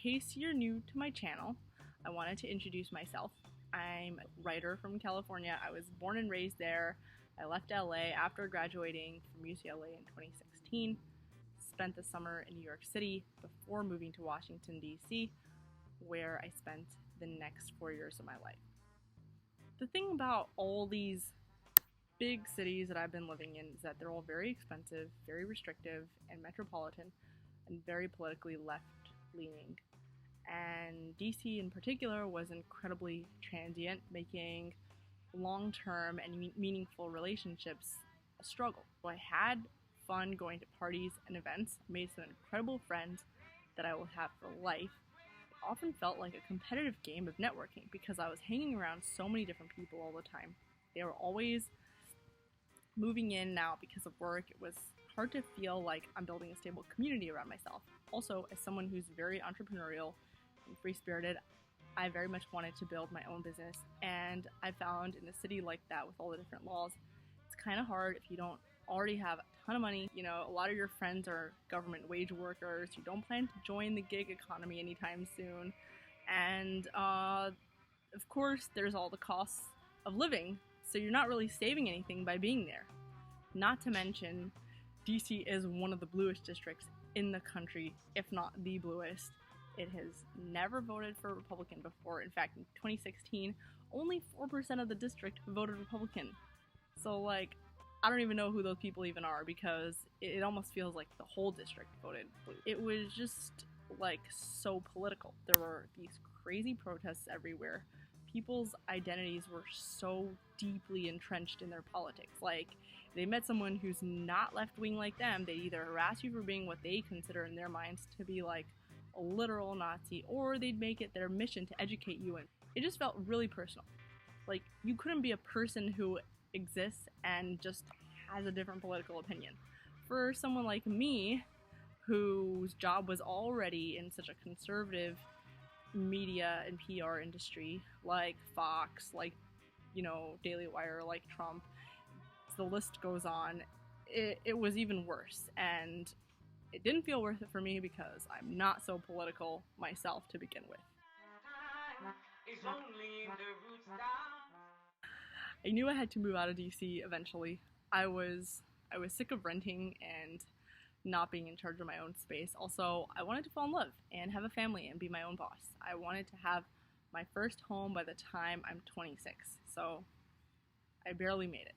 case you're new to my channel, I wanted to introduce myself. I'm a writer from California. I was born and raised there. I left LA after graduating from UCLA in 2016, spent the summer in New York City before moving to Washington, D.C., where I spent the next 4 years of my life. The thing about all these big cities that I've been living in is that they're all very expensive, very restrictive, and metropolitan, and very politically left-leaning. And DC in particular was incredibly transient, making long-term and meaningful relationships a struggle. So I had fun going to parties and events, made some incredible friends that I will have for life. It often felt like a competitive game of networking because I was hanging around so many different people all the time. They were always moving in and out because of work. It was hard to feel like I'm building a stable community around myself. Also, as someone who's very entrepreneurial and free-spirited, I very much wanted to build my own business, and I found in a city like that with all the different laws, it's kind of hard if you don't already have a ton of money. You know, a lot of your friends are government wage workers. You don't plan to join the gig economy anytime soon, and of course there's all the costs of living, so you're not really saving anything by being there. Not to mention, DC is one of the bluest districts in the country, if not the bluest. It has never voted for a Republican before. In fact, in 2016, only 4% of the district voted Republican. So, like, I don't even know who those people even are because it almost feels like the whole district voted blue. It was just, like, so political. There were these crazy protests everywhere. People's identities were so deeply entrenched in their politics. Like, they met someone who's not left-wing like them, they either harass you for being what they consider in their minds to be, like, a literal Nazi, or they'd make it their mission to educate you, and it just felt really personal. Like, you couldn't be a person who exists and just has a different political opinion. For someone like me, whose job was already in such a conservative media and PR industry, like Fox, like, you know, Daily Wire, like Trump, the list goes on, it was even worse, and it didn't feel worth it for me because I'm not so political myself to begin with. I knew I had to move out of DC eventually. I was sick of renting and not being in charge of my own space. Also, I wanted to fall in love and have a family and be my own boss. I wanted to have my first home by the time I'm 26, so I barely made it.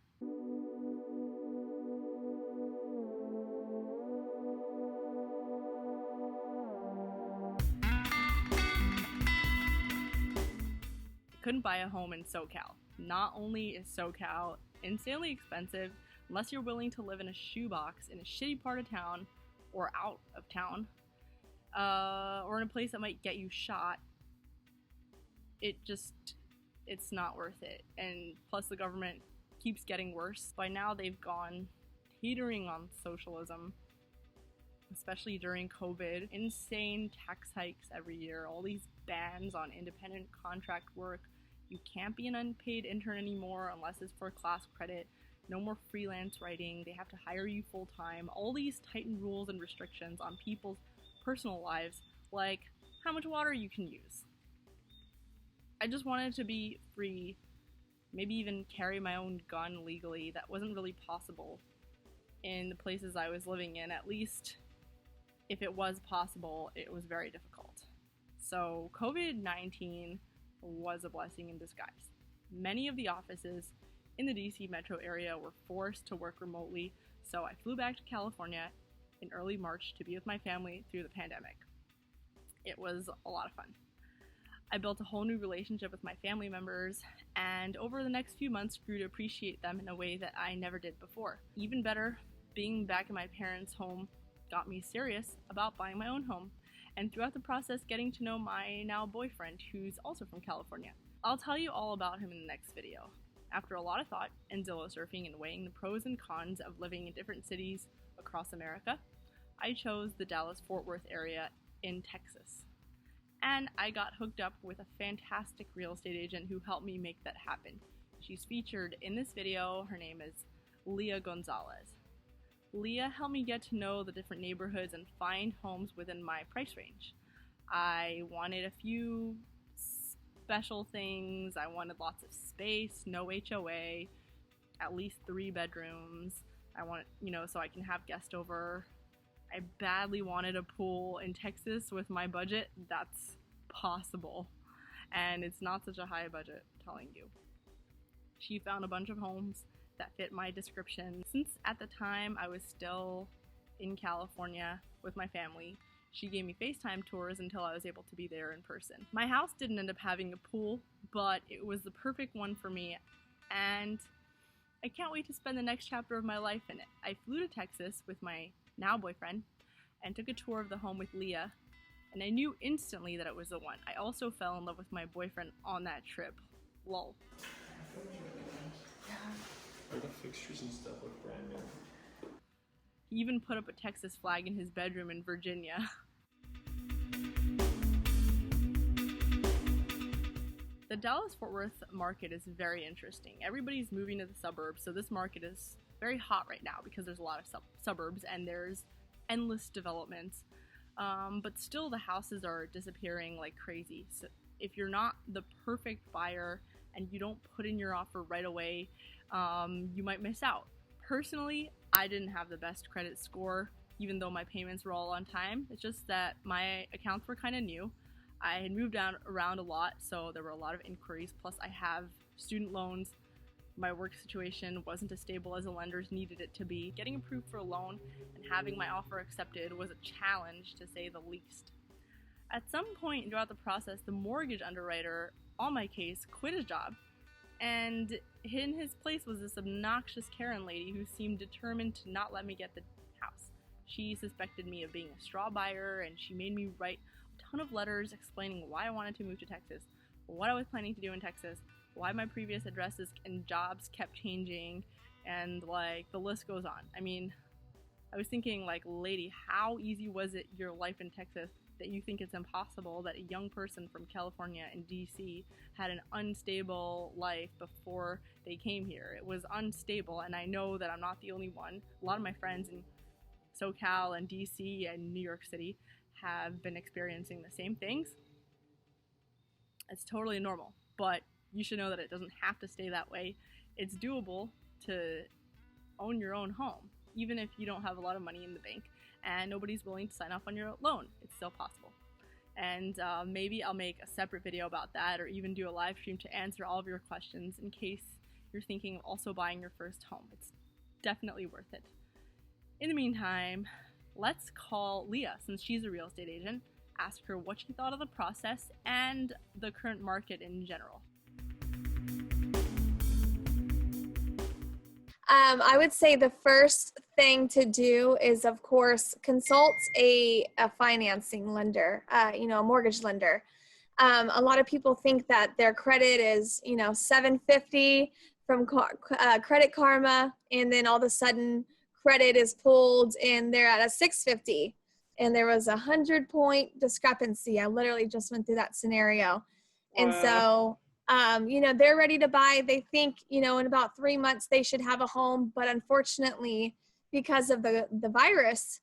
Couldn't buy a home in SoCal. Not only is SoCal insanely expensive, unless you're willing to live in a shoebox in a shitty part of town, or out of town, or in a place that might get you shot, it's not worth it. And plus the government keeps getting worse. By now they've gone teetering on socialism, especially during COVID. Insane tax hikes every year, all these bans on independent contract work. You can't be an unpaid intern anymore unless it's for class credit. No more freelance writing. They have to hire you full time. All these tightened rules and restrictions on people's personal lives, like how much water you can use. I just wanted to be free, maybe even carry my own gun legally. That wasn't really possible in the places I was living in. At least if it was possible, it was very difficult. So COVID-19 was a blessing in disguise. Many of the offices in the DC metro area were forced to work remotely, so I flew back to California in early March to be with my family through the pandemic. It was a lot of fun. I built a whole new relationship with my family members, and over the next few months grew to appreciate them in a way that I never did before. Even better, being back in my parents' home got me serious about buying my own home, and throughout the process getting to know my now boyfriend, who's also from California. I'll tell you all about him in the next video. After a lot of thought and Zillow surfing and weighing the pros and cons of living in different cities across America, I chose the Dallas-Fort Worth area in Texas. And I got hooked up with a fantastic real estate agent who helped me make that happen. She's featured in this video. Her name is Lea Gonzalez. Lea helped me get to know the different neighborhoods and find homes within my price range. I wanted a few special things. I wanted lots of space, no HOA, at least 3 bedrooms. I want, so I can have guests over. I badly wanted a pool in Texas with my budget. That's possible. And it's not such a high budget, I'm telling you. She found a bunch of homes that fit my description. Since at the time I was still in California with my family, she gave me FaceTime tours until I was able to be there in person. My house didn't end up having a pool, but it was the perfect one for me, and I can't wait to spend the next chapter of my life in it. I flew to Texas with my now boyfriend and took a tour of the home with Leah, and I knew instantly that it was the one. I also fell in love with my boyfriend on that trip. Lol. The fixtures and stuff look brand new. He even put up a Texas flag in his bedroom in Virginia. The Dallas-Fort Worth market is very interesting. Everybody's moving to the suburbs, so this market is very hot right now because there's a lot of suburbs and there's endless developments. But still the houses are disappearing like crazy. So if you're not the perfect buyer and you don't put in your offer right away, you might miss out. Personally, I didn't have the best credit score, even though my payments were all on time. It's just that my accounts were kind of new. I had moved around a lot, so there were a lot of inquiries. Plus, I have student loans. My work situation wasn't as stable as the lenders needed it to be. Getting approved for a loan and having my offer accepted was a challenge, to say the least. At some point throughout the process, the mortgage underwriter on my case quit his job, and in his place was this obnoxious Karen lady who seemed determined to not let me get the house. She suspected me of being a straw buyer, and she made me write a ton of letters explaining why I wanted to move to Texas, what I was planning to do in Texas, why my previous addresses and jobs kept changing, and the list goes on. I mean, I was thinking, lady, how easy was it your life in Texas that you think it's impossible that a young person from California and DC had an unstable life before they came here? It was unstable, and I know that I'm not the only one. A lot of my friends in SoCal and DC and New York City have been experiencing the same things. It's totally normal, but you should know that it doesn't have to stay that way. It's doable to own your own home, even if you don't have a lot of money in the bank and nobody's willing to sign off on your loan. It's still possible. And maybe I'll make a separate video about that, or even do a live stream to answer all of your questions in case you're thinking of also buying your first home. It's definitely worth it. In the meantime, let's call Leah, since she's a real estate agent, ask her what she thought of the process and the current market in general. I would say the first thing to do is, of course, consult a financing lender, a mortgage lender. A lot of people think that their credit is, 750 from Credit Karma, and then all of a sudden credit is pulled and they're at a 650. And there was a 100-point discrepancy. I literally just went through that scenario. And so, they're ready to buy. They think, in about 3 months they should have a home. But unfortunately, because of the virus,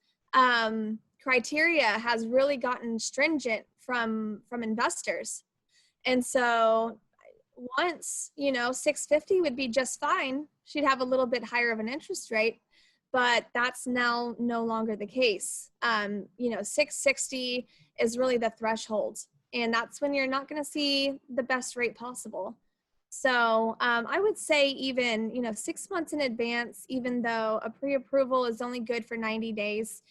criteria has really gotten stringent from investors. And so once, 650 would be just fine. She'd have a little bit higher of an interest rate, but that's now no longer the case. 660 is really the threshold. And that's when you're not going to see the best rate possible. So I would say even, 6 months in advance, even though a pre-approval is only good for 90 days,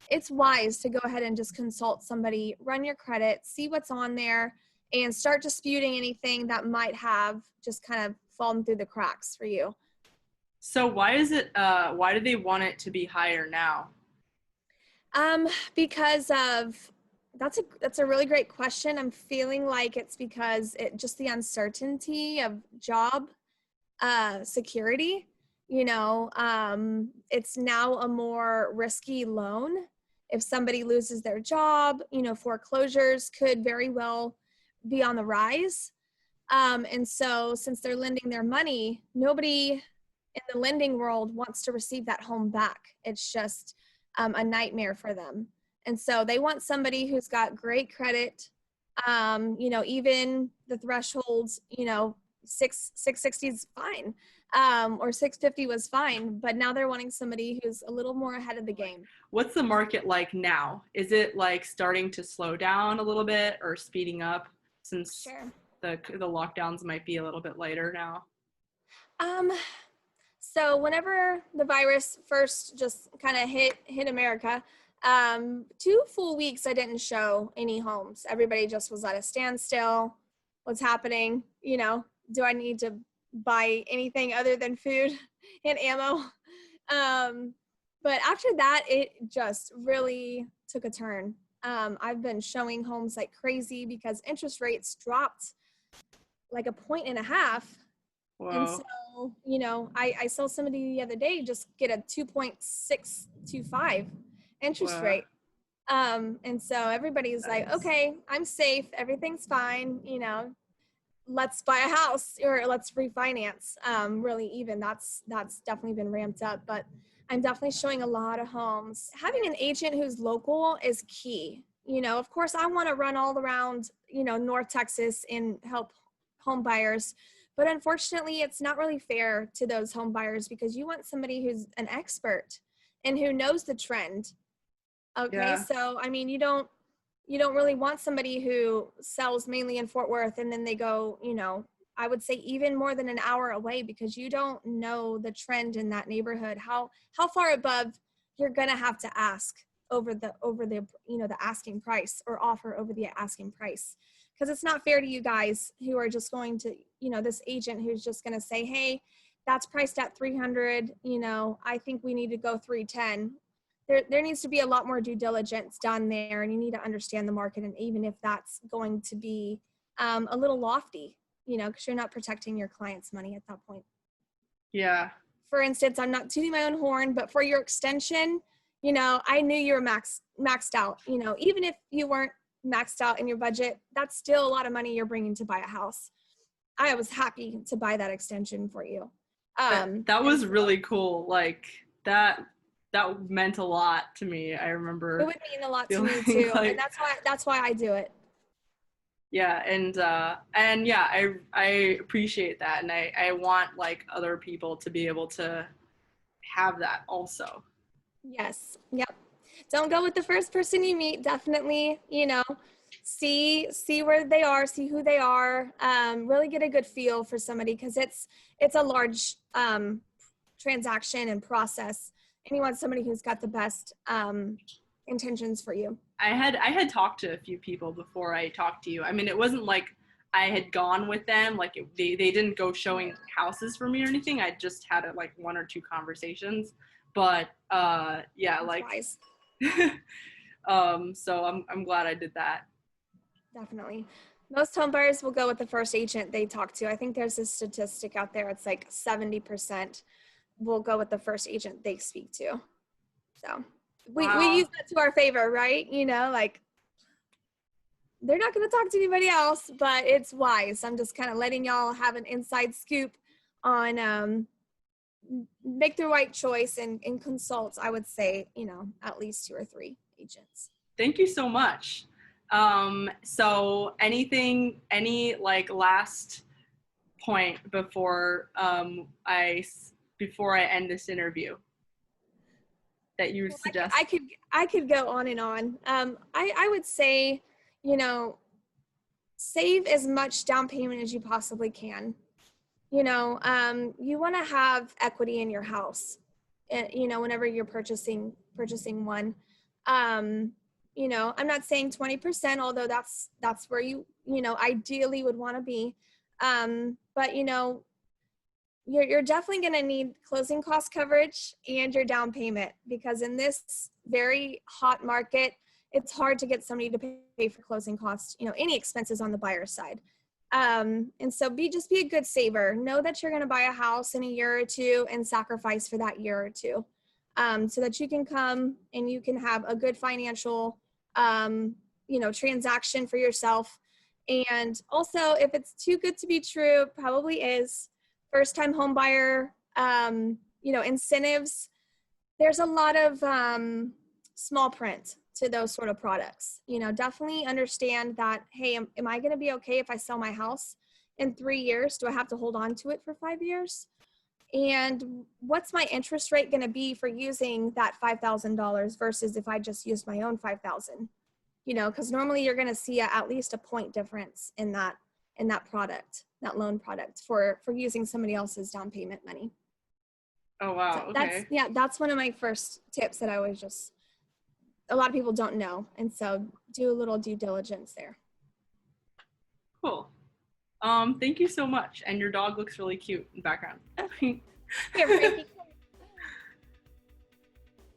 it's wise to go ahead and just consult somebody, run your credit, see what's on there, and start disputing anything that might have just kind of fallen through the cracks for you. So why do they want it to be higher now? Because of, that's a really great question. I'm feeling like it's because just the uncertainty of job security. It's now a more risky loan. If somebody loses their job, foreclosures could very well be on the rise. And so since they're lending their money, nobody in the lending world wants to receive that home back. It's just a nightmare for them. And so they want somebody who's got great credit. You know, even the thresholds, you know, 660 is fine, or 650 was fine, but now they're wanting somebody who's a little more ahead of the game. What's the market like now? Is it like starting to slow down a little bit or speeding up since Sure. the lockdowns might be a little bit lighter now? So whenever the virus first just kind of hit America, 2 full weeks I didn't show any homes. Everybody just was at a standstill. What's happening? You know, do I need to buy anything other than food and ammo? But after that, it just really took a turn. I've been showing homes like crazy because interest rates dropped like 1.5 points. Whoa. And so, you know, I saw somebody the other day just get a 2.625 interest Wow. rate. And so everybody's like, okay, I'm safe. Everything's fine. You know, let's buy a house or let's refinance. Really even that's definitely been ramped up, but I'm definitely showing a lot of homes. Having an agent who's local is key. You know, of course I want to run all around, you know, North Texas and help home buyers. But unfortunately, it's not really fair to those home buyers because you want somebody who's an expert and who knows the trend. Okay, Yeah. so I mean, you don't really want somebody who sells mainly in Fort Worth and then they go, you know, I would say even more than an hour away because you don't know the trend in that neighborhood. How far above you're gonna have to ask over the you know, the asking price or offer over the asking price. Because it's not fair to you guys who are just going to, you know, this agent who's just going to say, hey, that's priced at 300, you know, I think we need to go 310. There needs to be a lot more due diligence done there, and you need to understand the market, and even if that's going to be a little lofty, you know, because you're not protecting your client's money at that point. Yeah. For instance, I'm not tooting my own horn, but for your extension, you know, I knew you were maxed out. You know, even if you weren't maxed out in your budget, that's still a lot of money you're bringing to buy a house. I was happy to buy that extension for you. That was really cool. Like that meant a lot to me. I remember it would mean a lot to me too, like, and that's why I do it. Yeah, and yeah, I appreciate that, and I want like other people to be able to have that also. Yes. Yep. Don't go with the first person you meet. Definitely, you know, see where they are, see who they are. Really get a good feel for somebody because it's a large transaction and process, and you want somebody who's got the best intentions for you. I had talked to a few people before I talked to you. I mean, it wasn't like I had gone with them, like they didn't go showing houses for me or anything. I just had like 1 or 2 conversations, but yeah, That's like wise. so I'm glad I did that. Definitely. Most home buyers will go with the first agent they talk to. I think there's a statistic out there. It's like 70% will go with the first agent they speak to. So we use that to our favor, right? You know, like they're not going to talk to anybody else, but it's wise. I'm just kind of letting y'all have an inside scoop on make the right choice and consult. I would say, you know, at least 2 or 3 agents. Thank you so much. So any like last point before I end this interview that you would suggest? I could go on and on. I would say, you know, save as much down payment as you possibly can. You know, you want to have equity in your house, you know, whenever you're purchasing one. You know, I'm not saying 20%, although that's where you know, ideally would want to be. But you know, you're definitely going to need closing cost coverage and your down payment, because in this very hot market, it's hard to get somebody to pay for closing costs, you know, any expenses on the buyer's side. And so just be a good saver. Know that you're going to buy a house in a year or 2 and sacrifice for that year or 2, so that you can come and you can have a good financial, you know, transaction for yourself. And also, if it's too good to be true, it probably is. First time home buyer, you know, incentives. There's a lot of small print to those sort of products. You know, definitely understand that, hey, am I going to be okay if I sell my house in 3 years? Do I have to hold on to it for 5 years? And what's my interest rate going to be for using that $5,000 versus if I just used my own 5,000? You know, because normally you're going to see at least a point difference in that product, that loan product for using somebody else's down payment money. Oh, wow. So Okay. that's one of my first tips that I always just, a lot of people don't know. And so do a little due diligence there. Cool. Thank you so much. And your dog looks really cute in the background. Here, Frankie.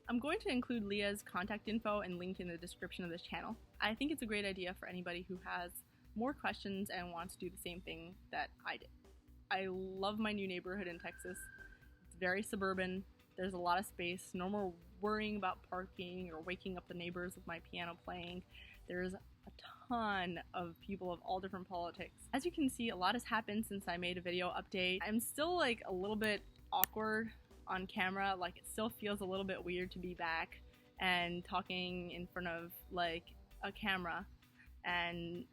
I'm going to include Lea's contact info and link in the description of this channel. I think it's a great idea for anybody who has more questions and wants to do the same thing that I did. I love my new neighborhood in Texas. It's very suburban. There's a lot of space. No more worrying about parking or waking up the neighbors with my piano playing. There's a ton of people of all different politics. As you can see, a lot has happened since I made a video update. I'm still like a little bit awkward on camera. Like, it still feels a little bit weird to be back and talking in front of like a camera and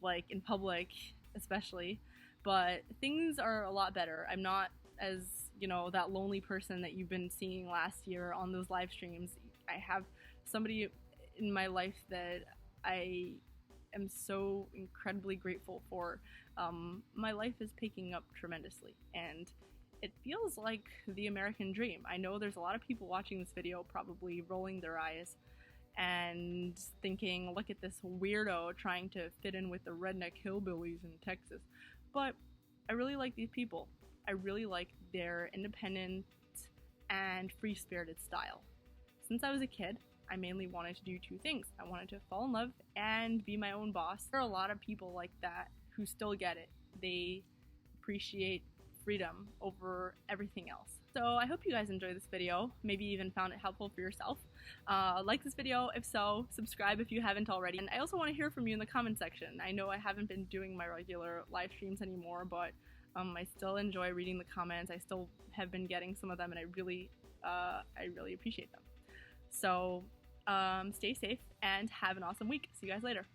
like in public especially, but things are a lot better. I'm not as, you know, that lonely person that you've been seeing last year on those live streams. I have somebody in my life that I am so incredibly grateful for. My life is picking up tremendously, and it feels like the American dream. I know there's a lot of people watching this video probably rolling their eyes and thinking, look at this weirdo trying to fit in with the redneck hillbillies in Texas. But I really like these people. I really like their independent and free-spirited style. Since I was a kid, I mainly wanted to do two things. I wanted to fall in love and be my own boss. There are a lot of people like that who still get it. They appreciate freedom over everything else. So I hope you guys enjoyed this video, maybe even found it helpful for yourself. Like this video if so, subscribe if you haven't already, and I also want to hear from you in the comment section. I know I haven't been doing my regular live streams anymore, but I still enjoy reading the comments. I still have been getting some of them, and I really appreciate them. So stay safe and have an awesome week. See you guys later.